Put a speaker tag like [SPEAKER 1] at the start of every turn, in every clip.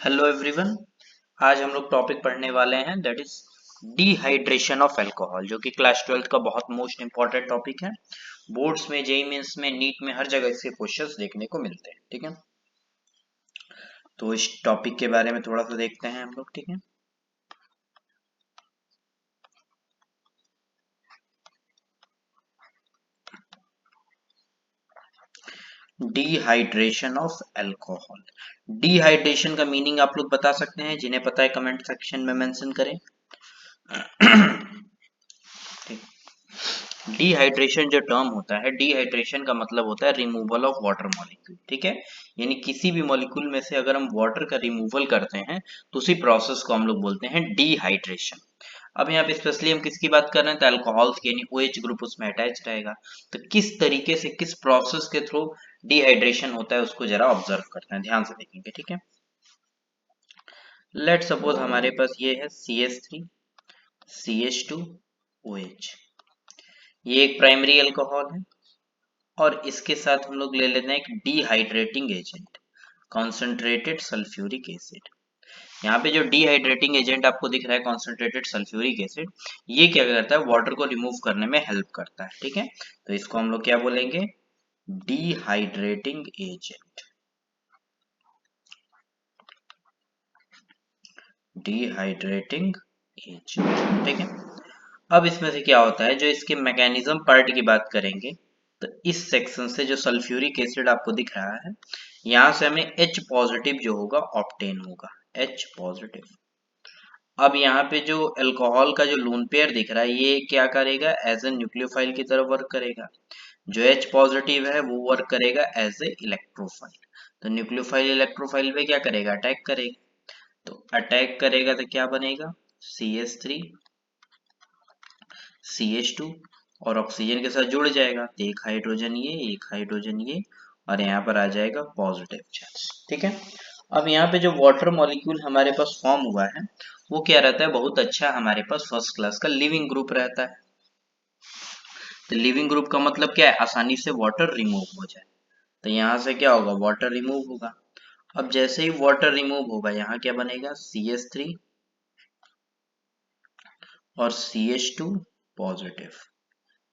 [SPEAKER 1] Hello everyone. आज हम लोग टॉपिक पढ़ने वाले हैं that is dehydration of alcohol, जो कि क्लास 12 का बहुत मोस्ट इंपॉर्टेंट टॉपिक है। बोर्ड्स में, जेईई मेंस में, नीट में, हर जगह इसके क्वेश्चंस देखने को मिलते हैं। ठीक है, तो इस टॉपिक के बारे में थोड़ा सा देखते हैं हम लोग। ठीक है, डिहाइड्रेशन ऑफ अल्कोहल। डिहाइड्रेशन का मीनिंग आप लोग बता सकते हैं? जिन्हें पता है कमेंट सेक्शन में मेंशन करें। डिहाइड्रेशन जो टर्म होता है, डिहाइड्रेशन का मतलब होता है रिमूवल ऑफ वाटर मॉलिक्यूल। ठीक है, यानी किसी भी मॉलिक्यूल में से अगर हम वाटर का रिमूवल करते हैं तो उसी प्रोसेस को हम लोग बोलते हैं डिहाइड्रेशन। अब यहाँ पे स्पेशली हम किसकी बात कर रहे हैं? तो अल्कोहल्स की, यानी OH ग्रुप उसमें अटैच रहेगा। तो किस तरीके से, किस प्रोसेस के थ्रू डिहाइड्रेशन होता है उसको जरा ऑब्जर्व करते हैं, ध्यान से देखेंगे। ठीक है, लेट सपोज हमारे पास ये है CH3 CH2 OH, ये एक प्राइमरी अल्कोहल है। और इसके साथ हम लोग ले लेते हैं एक dehydrating agent, concentrated sulphuric acid. यहाँ पे जो डिहाइड्रेटिंग एजेंट आपको दिख रहा है, कॉन्सेंट्रेटेड सल्फ्यूरिक एसिड, ये क्या करता है? वाटर को रिमूव करने में हेल्प करता है। ठीक है, तो इसको हम लोग क्या बोलेंगे? Dehydrating agent. Dehydrating agent. ठीक है, अब इसमें से क्या होता है, जो इसके मैकेनिज्म पार्ट की बात करेंगे, तो इस सेक्शन से जो सल्फ्यूरिक एसिड आपको दिख रहा है, यहां से हमें H पॉजिटिव जो होगा ऑब्टेन होगा, H पॉजिटिव। अब यहाँ पे जो अल्कोहल का जो लोन पेयर दिख रहा है, ये क्या करेगा? एज ए न्यूक्लियोफाइल की तरह वर्क करेगा। जो H पॉजिटिव है वो वर्क करेगा एज ए इलेक्ट्रोफाइल। तो न्यूक्लियोफाइल इलेक्ट्रोफाइल पे क्या करेगा? अटैक करेगा। तो अटैक करेगा तो क्या बनेगा? CH3 CH2, और ऑक्सीजन के साथ जुड़ जाएगा तो एक हाइड्रोजन ये, एक हाइड्रोजन ये, और यहाँ पर आ जाएगा पॉजिटिव चार्ज। ठीक है, अब यहाँ पे जो वाटर मॉलिक्यूल हमारे पास फॉर्म हुआ है, वो क्या रहता है? बहुत अच्छा, हमारे पास फर्स्ट क्लास का लिविंग ग्रुप रहता है। तो लिविंग ग्रुप का मतलब क्या है? आसानी से वाटर रिमूव हो जाए। तो यहाँ से क्या होगा? वाटर रिमूव होगा। अब जैसे ही वाटर रिमूव होगा, यहाँ क्या बनेगा? CH3 और CH2 पॉजिटिव,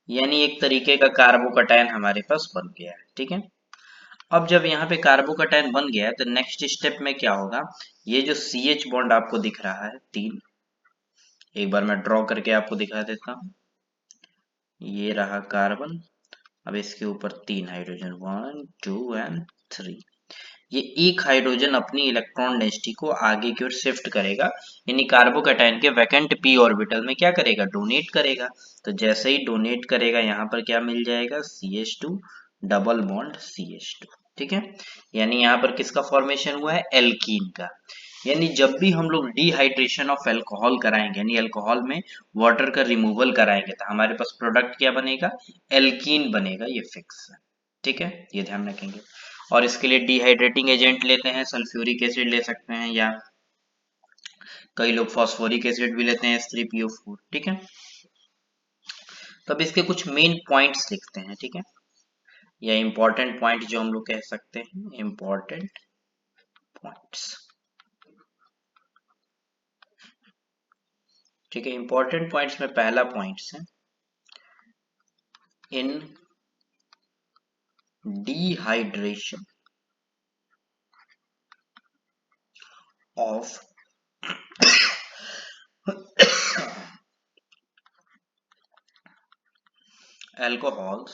[SPEAKER 1] यानी एक तरीके का कार्बोकैटायन हमारे पास बन गया है। ठीक है, अब जब यहाँ पे कार्बोकैटायन बन गया है तो नेक्स्ट स्टेप में क्या होगा? ये जो CH बॉन्ड आपको दिख रहा है 3, एक बार मैं ड्रॉ करके आपको दिखा देता हूँ। ये रहा कार्बन, अब इसके ऊपर 3 हाइड्रोजन, 1 2 एंड 3। ये एक हाइड्रोजन अपनी इलेक्ट्रॉन डेंसिटी को आगे की ओर शिफ्ट करेगा, यानी कार्बोकैटायन के वैकेंट p ऑर्बिटल में क्या करेगा? डोनेट करेगा। तो जैसे ही डोनेट करेगा, यहाँ पर क्या मिल जाएगा? CH2 double bond CH2। ठीक है, यानी यहाँ पर किसका फॉर्मेशन हुआ है? एल्कीन का। यानी जब भी हम लोग डिहाइड्रेशन ऑफ अल्कोहल कराएंगे, यानी अल्कोहल में वाटर का रिमूवल कराएंगे, तो हमारे पास प्रोडक्ट क्या बनेगा? एल्कीन बनेगा, ये फिक्स है। ठीक है, ये ध्यान रखेंगे। और इसके लिए डिहाइड्रेटिंग एजेंट लेते हैं, सल्फ्यूरिक एसिड ले सकते हैं, या कई लोग फॉस्फोरिक एसिड भी लेते हैं, H3PO4। ठीक है, तो अब इसके कुछ मेन पॉइंट्स लिखते हैं। ठीक है, या इंपॉर्टेंट पॉइंट जो हम लोग कह सकते हैं, इंपॉर्टेंट पॉइंट्स। ठीक है, इंपॉर्टेंट पॉइंट्स में पहला पॉइंट्स है in dehydration of alcohols,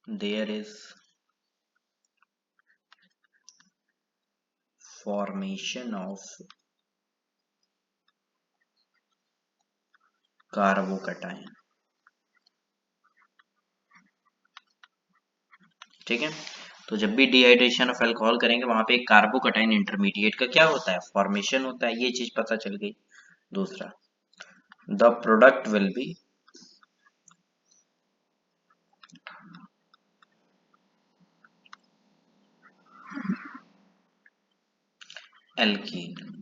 [SPEAKER 1] there is formation of carbocation. ठीक है, तो जब भी डिहाइड्रेशन ऑफ अल्कोहल करेंगे, वहां पे एक कार्बोकैटायन इंटरमीडिएट का क्या होता है? फॉर्मेशन होता है। ये चीज पता चल गई। दूसरा, the product will be alkene.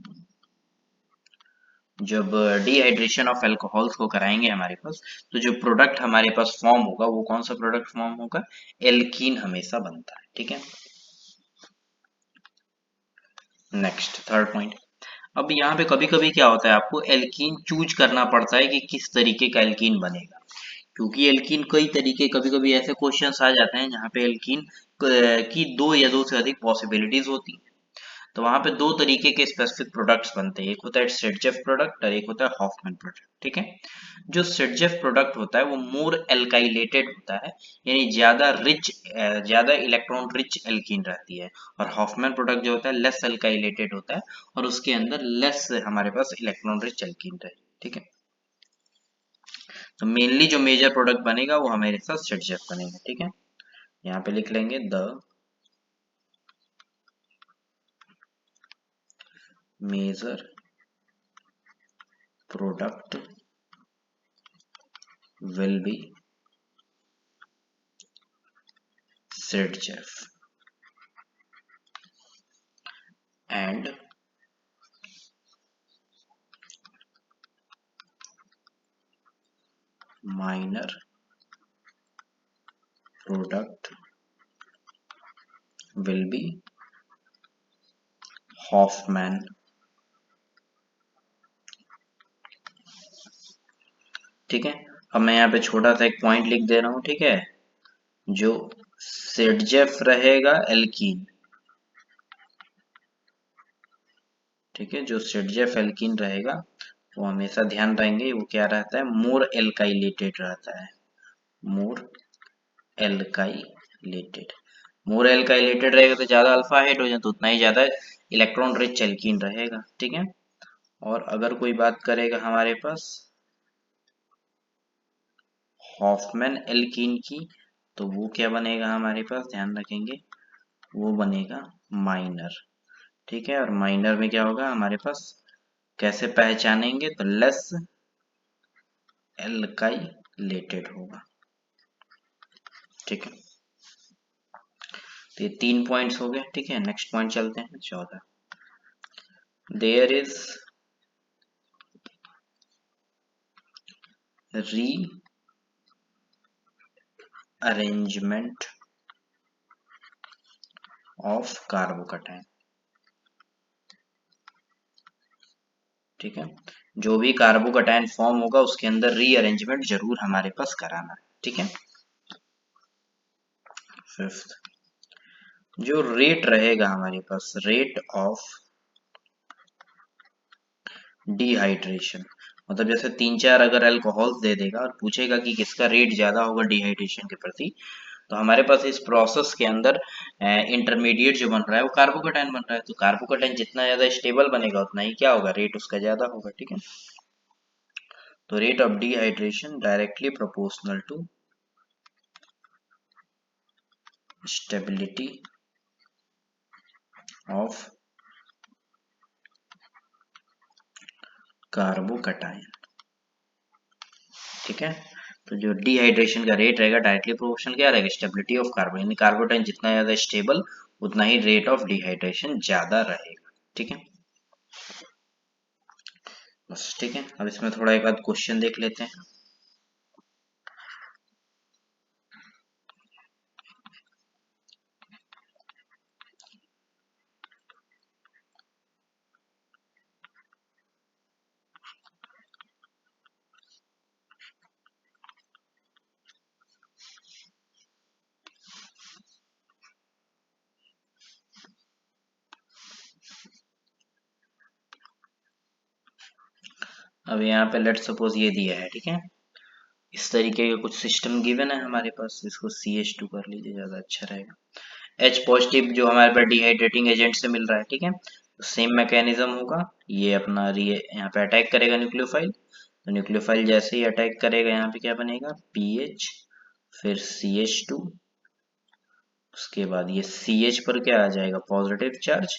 [SPEAKER 1] जब डिहाइड्रेशन ऑफ अल्कोहल्स को कराएंगे हमारे पास, तो जो प्रोडक्ट हमारे पास फॉर्म होगा, वो कौन सा प्रोडक्ट फॉर्म होगा? एल्कीन हमेशा बनता है। ठीक है, नेक्स्ट थर्ड पॉइंट। अब यहाँ पे कभी कभी क्या होता है, आपको एल्कीन चूज करना पड़ता है कि किस तरीके का एल्कीन बनेगा, क्योंकि एल्कीन कई तरीके, कभी कभी ऐसे क्वेश्चंस आ जाते हैं जहाँ पे एल्कीन की दो या दो से अधिक पॉसिबिलिटीज होती हैं। तो वहां पे दो तरीके के स्पेसिफिक प्रोडक्ट्स बनते हैं, एक होता है सेटजेफ प्रोडक्ट और एक होता है हॉफमैन प्रोडक्ट। ठीक है, जो सेटजेफ प्रोडक्ट होता है वो मोर एल्काइलेटेड होता है, यानी ज्यादा इलेक्ट्रॉन रिच एल्कीन रहती है, और हॉफमैन प्रोडक्ट जो होता है लेस एल्काइलेटेड होता है और उसके अंदर लेस हमारे पास इलेक्ट्रॉन रिच एल्कीन रहे। ठीक है, तो मेनली जो मेजर प्रोडक्ट बनेगा वो हमारे साथ सेटजेफ बनेगा। ठीक है, यहाँ पे लिख लेंगे the major product will be Sirtjeff and minor product will be Hoffman। ठीक है, अब मैं यहाँ पे छोटा सा एक पॉइंट लिख दे रहा हूँ। ठीक है, जो सिरजेफ रहेगा एल्कीन, ठीक है, जो सिरजेफ एल्कीन रहेगा वो हमेशा ध्यान रहेंगे वो क्या रहता है, मोर एल्काइलेटेड रहता है, मोर एल्काइलेटेड। मोर एल्काइलेटेड रहेगा तो ज्यादा अल्फा हाइड्रोजन, तो उतना ही ज्यादा इलेक्ट्रॉन रिच एल्कीन रहेगा। ठीक है, और अगर कोई बात करेगा हमारे पास हॉफमैन एल्कीन की, तो वो क्या बनेगा हमारे पास, ध्यान रखेंगे वो बनेगा माइनर। ठीक है, और माइनर में क्या होगा हमारे पास, कैसे पहचानेंगे, तो लेस एल्काइलेटेड होगा। ठीक है, तो ये 3 पॉइंट्स हो गए। ठीक है, नेक्स्ट पॉइंट चलते हैं 14। There is rearrangement of carbocation. ठीक है, जो भी कार्बोकैटायन फॉर्म होगा उसके अंदर रीअरेंजमेंट जरूर हमारे पास कराना है। ठीक है, फिफ्थ, जो रेट रहेगा हमारे पास, रेट ऑफ डिहाइड्रेशन, मतलब जैसे 3-4 अगर अल्कोहल दे देगा और पूछेगा कि किसका रेट ज्यादा होगा डिहाइड्रेशन के प्रति, तो हमारे पास इस प्रोसेस के अंदर इंटरमीडिएट जो बन रहा है वो कार्बोकैटायन बन रहा है, तो कार्बोकैटायन जितना ज्यादा स्टेबल बनेगा उतना ही क्या होगा, रेट उसका ज्यादा होगा। ठीक है, तो rate of dehydration directly proportional to stability of carbocation. ठीक है, तो जो डिहाइड्रेशन का रेट रहेगा डायरेक्टली प्रोपोर्शनल क्या रहेगा, स्टेबिलिटी ऑफ कार्बन, यानी कार्बोकैटायन जितना ज्यादा स्टेबल उतना ही रेट ऑफ डिहाइड्रेशन ज्यादा रहेगा। ठीक है, बस ठीक है, अब इसमें थोड़ा एक आध क्वेश्चन देख लेते हैं। अब यहाँ पे लेट सपोज ये दिया है। ठीक है, इस तरीके का कुछ सिस्टम गिवन है हमारे पास, इसको CH2 कर लीजिए, ज्यादा अच्छा रहेगा। H पॉजिटिव जो हमारे पास डिहाइड्रेटिंग एजेंट से मिल रहा है। ठीक है, तो सेम मैकेनिज्म होगा, ये अपना यहाँ पे अटैक करेगा न्यूक्लियोफाइल, तो न्यूक्लियोफाइल जैसे ही अटैक करेगा यहाँ पे क्या बनेगा, PH, फिर CH2, उसके बाद ये CH पर क्या आ जाएगा, पॉजिटिव चार्ज,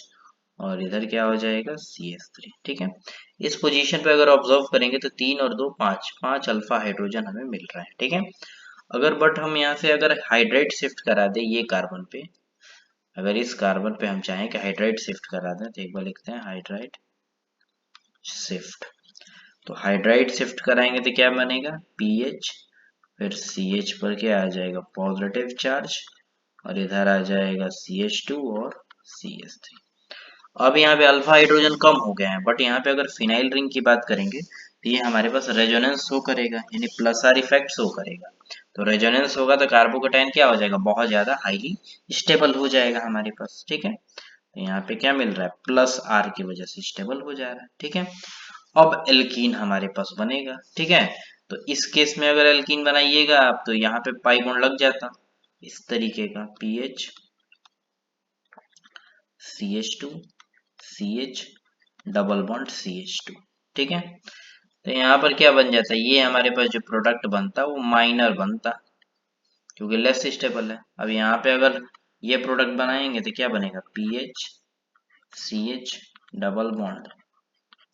[SPEAKER 1] और इधर क्या हो जाएगा, CH3। ठीक है, इस पोजीशन पे अगर ऑब्जर्व करेंगे तो 3 और 2 5, 5 अल्फा हाइड्रोजन हमें मिल रहा है। ठीक है, अगर बट हम यहाँ से अगर हाइड्राइड शिफ्ट करा दे ये कार्बन पे, अगर इस कार्बन पे हम चाहें कि हाइड्राइड शिफ्ट करा दें, तो एक बार लिखते हैं हाइड्राइड शिफ्ट, तो हाइड्राइड शिफ्ट कराएंगे तो क्या बनेगा, PH, फिर CH पर क्या आ जाएगा, पॉजिटिव चार्ज, और इधर आ जाएगा CH2 और CH3। अब यहाँ पे अल्फा हाइड्रोजन कम हो गए हैं, बट यहाँ पे अगर फिनाइल रिंग की बात करेंगे तो ये हमारे पास रेजोनेंस शो करेगा, यानी प्लस आर इफेक्ट शो करेगा। तो रेजोनेंस होगा तो कार्बोकैटायन क्या हो जाएगा, बहुत ज्यादा हाईली स्टेबल हो जाएगा हमारे पास। ठीक है, तो यहाँ पे क्या मिल रहा है, प्लस आर की वजह से स्टेबल हो जा रहा है। ठीक है, अब एल्कीन हमारे पास बनेगा। ठीक है, तो इस केस में अगर एल्कीन बनाइएगा आप तो यहाँ पे पाई बॉन्ड लग जाता इस तरीके का, pH CH2 CH double bond CH2। ठीक है, तो यहाँ पर क्या बन जाता है, ये हमारे पास जो प्रोडक्ट बनता वो माइनर बनता, क्योंकि लेस स्टेबल है। अब यहाँ पे अगर ये प्रोडक्ट बनाएंगे तो क्या बनेगा, pH CH double bond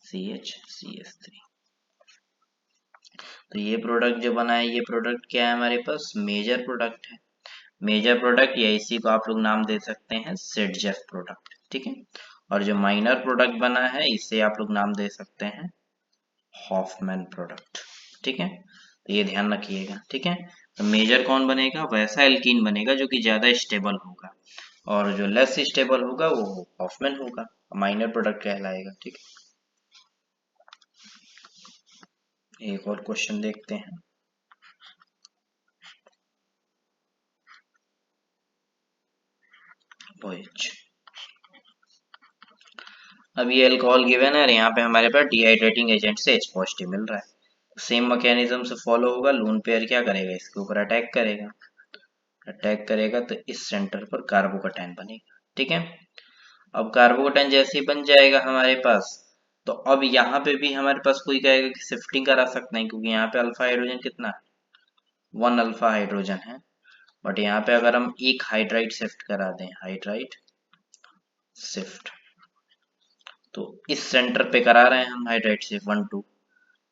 [SPEAKER 1] CH CH3। तो ये प्रोडक्ट जो बना है, ये प्रोडक्ट क्या है हमारे पास, मेजर प्रोडक्ट है। मेजर प्रोडक्ट या इसी को आप लोग नाम दे सकते हैं सिडजेफ प्रोडक्ट। ठीक है, और जो माइनर प्रोडक्ट बना है इसे आप लोग नाम दे सकते हैं हॉफमैन प्रोडक्ट। ठीक है, तो ये ध्यान रखिएगा। ठीक है, तो मेजर कौन बनेगा, वैसा एल्कीन बनेगा जो कि ज्यादा स्टेबल होगा, और जो लेस स्टेबल होगा वो हॉफमैन होगा, माइनर प्रोडक्ट कहलाएगा। ठीक है, एक और क्वेश्चन देखते हैं। OH, अब ये अल्कोहल गिवन है और यहाँ पे हमारे पास डिहाइड्रेटिंग एजेंट से H पॉजिटिव मिल रहा है। सेम मैकेनिज्म से फॉलो होगा, लून पेयर क्या करेगा, इसके ऊपर अटैक करेगा। अटैक करेगा तो इस सेंटर पर कार्बोकैटायन बनेगा। ठीक है, अब कार्बोकैटायन जैसे ही बन जाएगा हमारे पास, तो अब यहाँ पे भी हमारे पास कोई कहेगा कि शिफ्टिंग करा सकते हैं, क्योंकि यहाँ पे अल्फा हाइड्रोजन कितना है, 1 अल्फा हाइड्रोजन है। बट यहाँ पे अगर हम एक हाइड्राइड शिफ्ट करा दें, हाइड्राइड शिफ्ट, तो इस सेंटर पे करा रहे हैं हम हाइड्राइड शिफ्ट 1 2,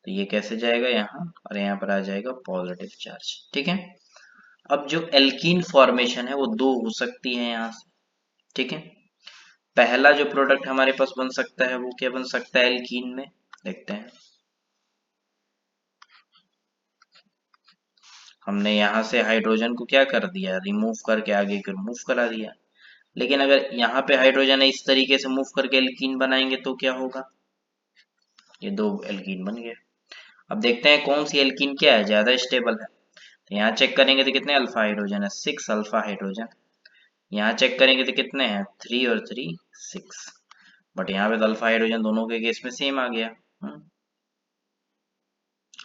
[SPEAKER 1] तो ये कैसे जाएगा यहाँ, और यहाँ पर आ जाएगा पॉजिटिव चार्ज। ठीक है, अब जो एल्कीन फॉर्मेशन है वो दो हो सकती है यहाँ से। ठीक है, पहला जो प्रोडक्ट हमारे पास बन सकता है वो क्या बन सकता है एल्कीन में, देखते हैं। हमने यहाँ से हाइड्रोजन को क्या कर दिया, रिमूव करके आगे को मूव करा दिया। लेकिन अगर यहाँ पे हाइड्रोजन है इस तरीके से मूव करके एल्कीन बनाएंगे तो क्या होगा, ये दो एल्कीन बन गए। अब देखते हैं कौन सी एल्कीन क्या है, ज्यादा स्टेबल है। तो यहाँ चेक करेंगे तो कितने अल्फा हाइड्रोजन है, 6 अल्फा हाइड्रोजन। यहाँ चेक करेंगे तो कितने हैं, 3 और 3 6। बट यहाँ पे तो अल्फा हाइड्रोजन दोनों के केस में सेम आ गया।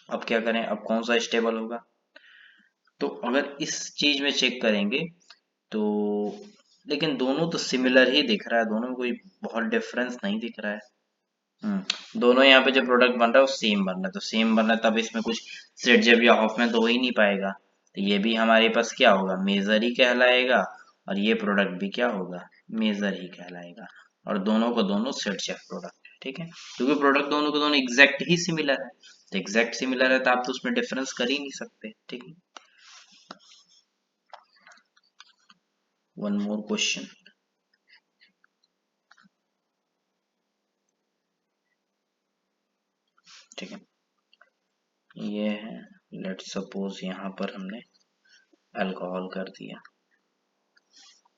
[SPEAKER 1] अब क्या करें, अब कौन सा स्टेबल होगा, तो अगर इस चीज में चेक करेंगे तो, लेकिन दोनों तो सिमिलर ही दिख रहा है, दोनों में कोई बहुत डिफरेंस नहीं दिख रहा है। दोनों यहाँ पे जो प्रोडक्ट बन रहा है वो सेम बन रहा है, तो सेम बन रहा है तब इसमें कुछ सिडजेफ या हॉफमैन तो हो ही नहीं पाएगा, तो ये भी हमारे पास क्या होगा, मेजर ही कहलाएगा, और ये प्रोडक्ट भी क्या होगा, मेजर ही कहलाएगा, और दोनों को दोनों सिडजेफ प्रोडक्ट है। ठीक है, क्योंकि प्रोडक्ट दोनों को दोनों एग्जैक्ट ही सिमिलर है, तो एग्जैक्ट सिमिलर है तो आप तो उसमें डिफरेंस कर ही नहीं सकते। ठीक है, वन मोर क्वेश्चन। ठीक है, ये है, लेट्स सपोज यहाँ पर हमने अल्कोहल कर दिया।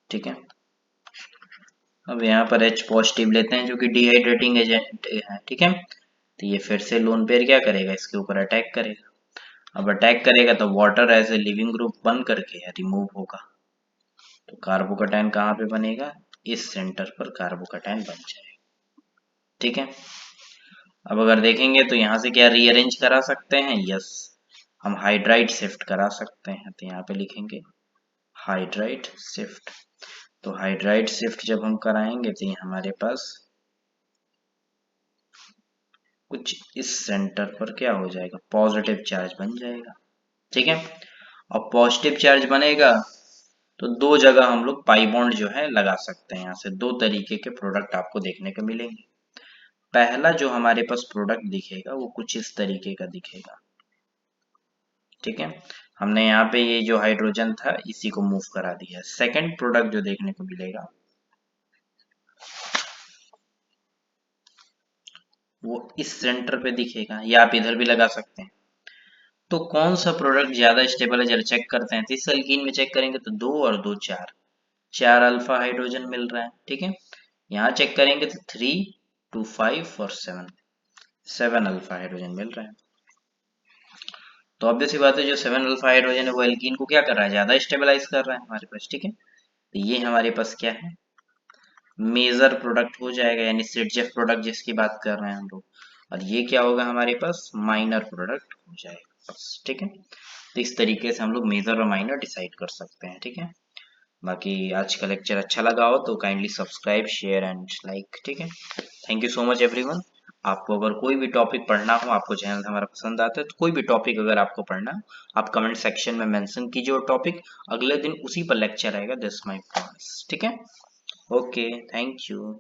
[SPEAKER 1] ठीक है, अब यहाँ पर H पॉजिटिव लेते हैं जो कि डिहाइड्रेटिंग एजेंट है। ठीक है, तो ये फिर से लोन पेयर क्या करेगा, इसके ऊपर अटैक करेगा। अब अटैक करेगा तो water as a leaving group बन करके रिमूव होगा, तो कार्बोकैटायन कहाँ पे बनेगा, इस सेंटर पर कार्बोकैटायन बन जाएगा। ठीक है, अब अगर देखेंगे तो यहाँ से क्या रीअरेंज करा सकते हैं, यस, हम हाइड्राइड शिफ्ट करा सकते हैं, तो यहाँ पे लिखेंगे हाइड्राइड शिफ्ट। तो हाइड्राइड शिफ्ट जब हम कराएंगे तो ये हमारे पास कुछ इस सेंटर पर क्या हो जाएगा, पॉजिटिव चार्ज बन जाएगा। ठीक है, और पॉजिटिव चार्ज बनेगा तो दो जगह हम लोग पाई बॉन्ड जो है लगा सकते हैं, यहाँ से दो तरीके के प्रोडक्ट आपको देखने को मिलेंगे। पहला जो हमारे पास प्रोडक्ट दिखेगा वो कुछ इस तरीके का दिखेगा। ठीक है, हमने यहाँ पे ये जो हाइड्रोजन था इसी को मूव करा दिया। सेकंड प्रोडक्ट जो देखने को मिलेगा वो इस सेंटर पे दिखेगा, या आप इधर भी लगा सकते हैं। तो कौन सा प्रोडक्ट ज्यादा स्टेबल है जरा चेक करते हैं, तो इस एल्कीन में चेक करेंगे तो 2 और 2 4, 4 अल्फा हाइड्रोजन मिल रहा है। ठीक है, यहाँ चेक करेंगे तो 3 2 5 और 7 अल्फा हाइड्रोजन मिल रहा है। तो ऑब्वियस सी बात है, जो 7 अल्फा हाइड्रोजन है वो एल्कीन को क्या कर रहा है, ज्यादा स्टेबलाइज कर रहा है हमारे पास। ठीक है, तो ये हमारे पास क्या है, मेजर प्रोडक्ट हो जाएगा, यानी सिरजेफ प्रोडक्ट जिसकी बात कर रहे हैं हम लोग। और ये क्या होगा हमारे पास, माइनर प्रोडक्ट हो जाएगा बस। ठीक है, तो इस तरीके से हम लोग मेजर और माइनर डिसाइड कर सकते हैं। ठीक है, बाकी आज का लेक्चर अच्छा लगा हो तो kindly subscribe share and like. ठीक है, thank you so much everyone. आपको अगर कोई भी टॉपिक पढ़ना हो, आपको चैनल हमारा पसंद आता है तो कोई भी टॉपिक अगर आपको पढ़ना हो, आप कमेंट सेक्शन में मेंशन कीजिए वो टॉपिक, अगले दिन उसी पर लेक्चर आएगा, दिस माय प्रॉमिस। ठीक है, ओके, थैंक यू।